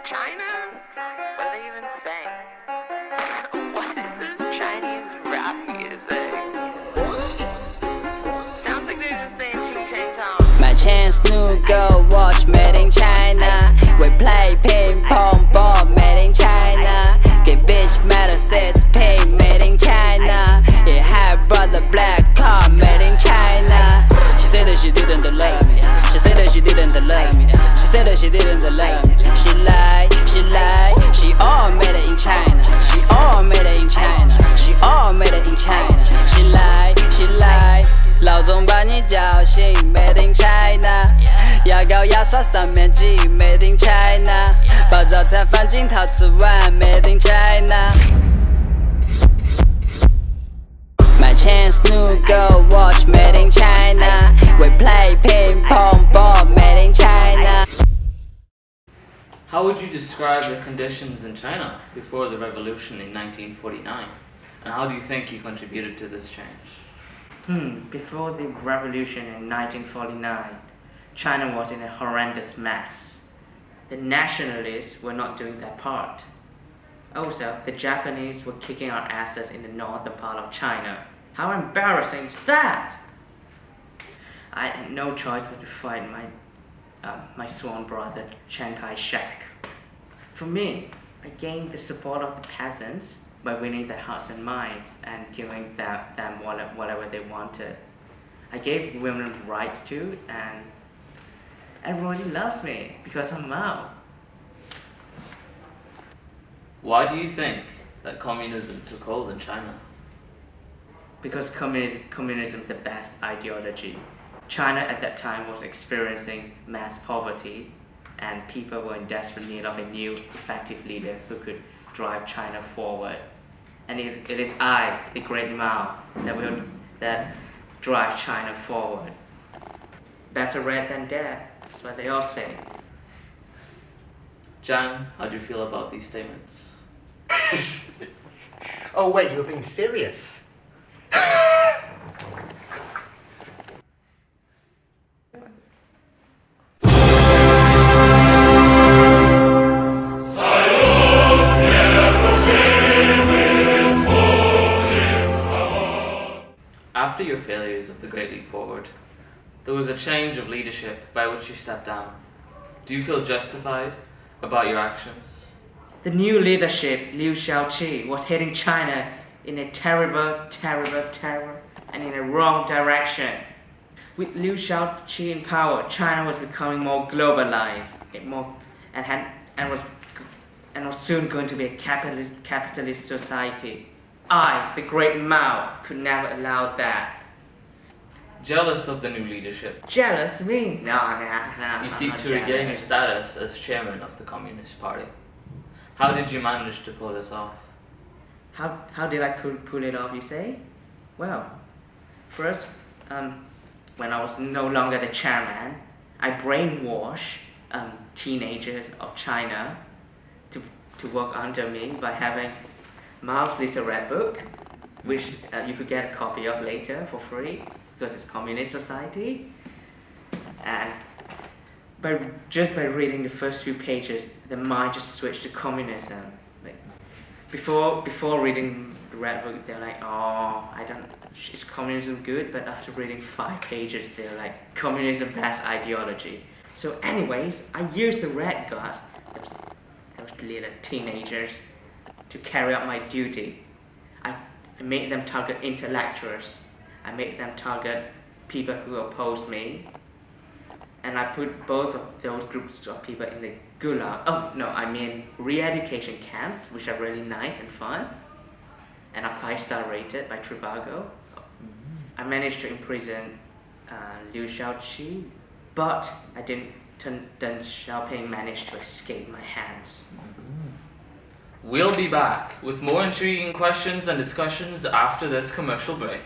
China? What are they even saying? What is this Chinese rap music? Sounds like they're just saying ching chang chong. My chance new go watch made in China. We play ping pong ball made in China. Get bitch metal says pay made in China. Yeah, have brother black car made in China. She said that she didn't love me. She said that she didn't love me. She said that she didn't love me. She lied, she lied. She all made it in China. She all made it in China. She all made it in China. She lied, she lied. 老总把你叫醒 ，Made in China， 牙膏牙刷上面挤 ，Made in China， 把早餐放进陶瓷碗 ，Made in China。My chance new go watch Made in China， We play ping pong ball Made in China。 How would you describe the conditions in China before the revolution in 1949? And how do you think you contributed to this change? Before the revolution in 1949, China was in a horrendous mess. The nationalists were not doing their part. Also, the Japanese were kicking our asses in the northern part of China. How embarrassing is that? I had no choice but to fight my sworn brother, Chiang Kai-shek. For me, I gained the support of the peasants by winning their hearts and minds and giving them whatever they wanted. I gave women rights too, and everybody loves me because I'm Mao. Why do you think that communism took hold in China? Because communism is the best ideology. China at that time was experiencing mass poverty, and people were in desperate need of a new, effective leader who could drive China forward. And it is I, the great Mao, that drive China forward. Better red than dead, that's what they all say. Zhang, how do you feel about these statements? Oh wait, you're being serious? After your failures of the Great Leap Forward, there was a change of leadership by which you stepped down. Do you feel justified about your actions? The new leadership, Liu Shaoqi, was heading China in a terrible, and in a wrong direction. With Liu Shaoqi in power, China was becoming more globalized, and was soon going to be a capitalist society. I, the great Mao, could never allow that. Jealous of the new leadership, Jealous? Me? No. you seek to regain your status as chairman of the Communist Party. How did you manage to pull this off? How did I pull it off, you say? Well, first, when I was no longer the chairman, I brainwashed teenagers of China to work under me by having Mao's Little Red Book, which you could get a copy of later for free because it's communist society. And just by reading the first few pages, the mind just switched to communism. Like before reading the Red Book, they're like, "Oh, is communism good?" But after reading 5 pages, they're like, "Communism best ideology." So, anyways, I used the red guards, those little teenagers, to carry out my duty. I made them target intellectuals. I made them target people who opposed me. And I put both of those groups of people in the gulag. Oh, no, I mean re-education camps, which are really nice and fun. And are 5-star rated by Trivago. I managed to imprison Liu Shaoqi, but Deng Xiaoping managed to escape my hands. We'll be back with more intriguing questions and discussions after this commercial break.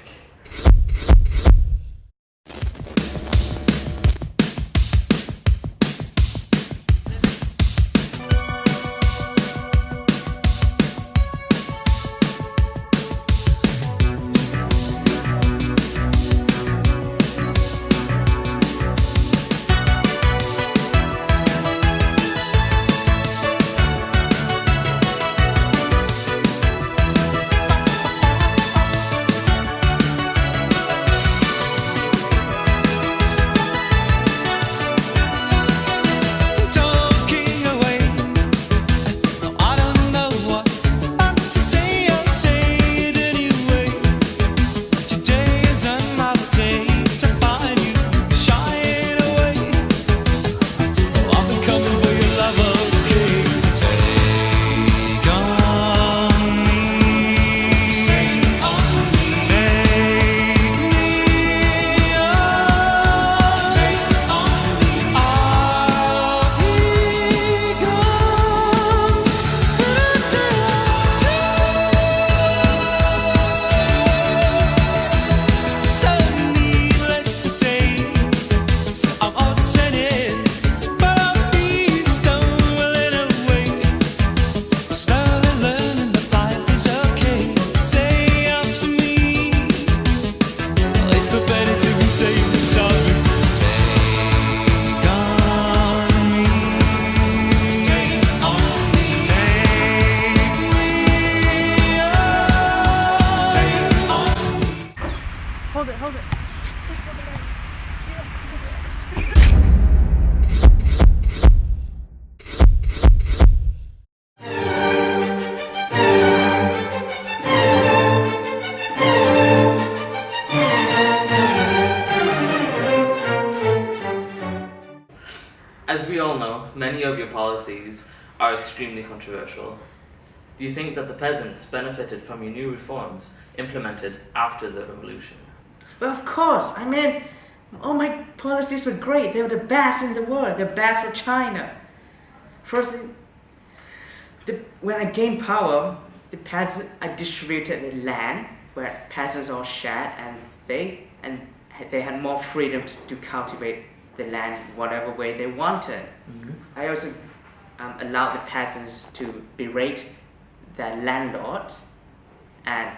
As we all know, many of your policies are extremely controversial. Do you think that the peasants benefited from your new reforms implemented after the revolution? Well, of course. I mean, all my policies were great. They were the best in the world. The best for China. First, when I gained power, I distributed the land where peasants all shared, and they had more freedom to cultivate the land whatever way they wanted. I also allowed the peasants to berate their landlords, and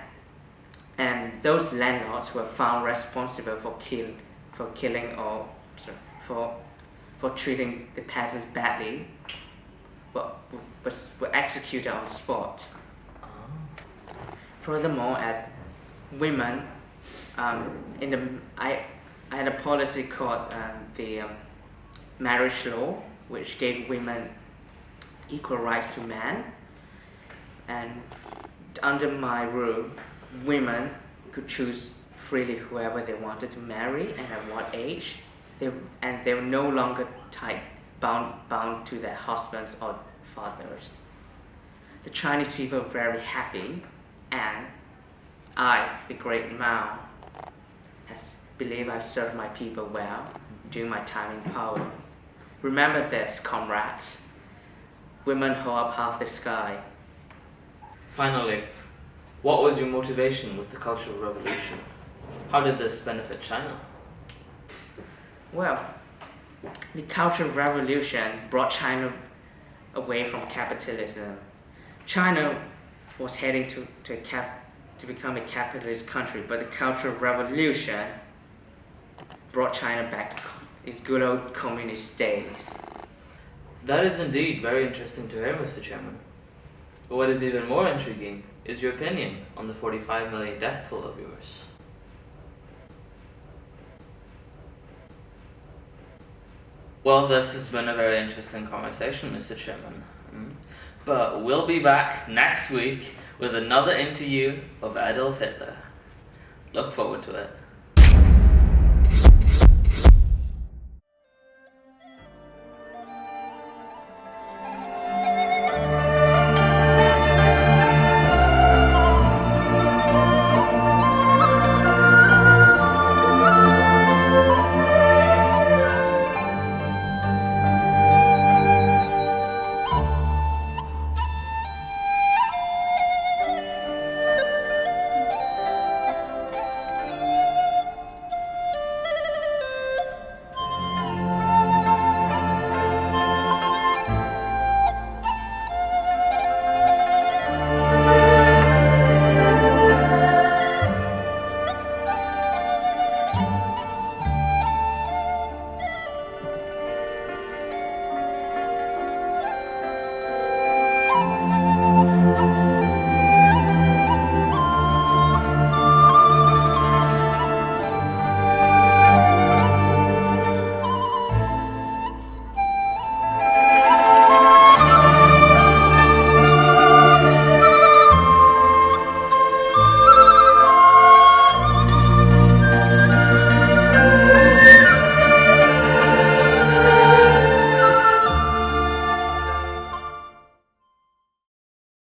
those landlords were found responsible for killing or for treating the peasants badly, were executed on the spot. Furthermore, as women, I had a policy called the marriage law, which gave women equal rights to men. And under my rule, women could choose freely whoever they wanted to marry and at what age. They were no longer bound to their husbands or fathers. The Chinese people were very happy, and I, the great Mao, believe I've served my people well during my time in power. Remember this, comrades. Women hold up half the sky. Finally, what was your motivation with the Cultural Revolution? How did this benefit China? Well, the Cultural Revolution brought China away from capitalism. China was heading to become a capitalist country, but the Cultural Revolution brought China back to its good old communist days. That is indeed very interesting to hear, Mr. Chairman. But what is even more intriguing is your opinion on the 45 million death toll of yours. Well, this has been a very interesting conversation, Mr. Chairman. But we'll be back next week with another interview of Adolf Hitler. Look forward to it.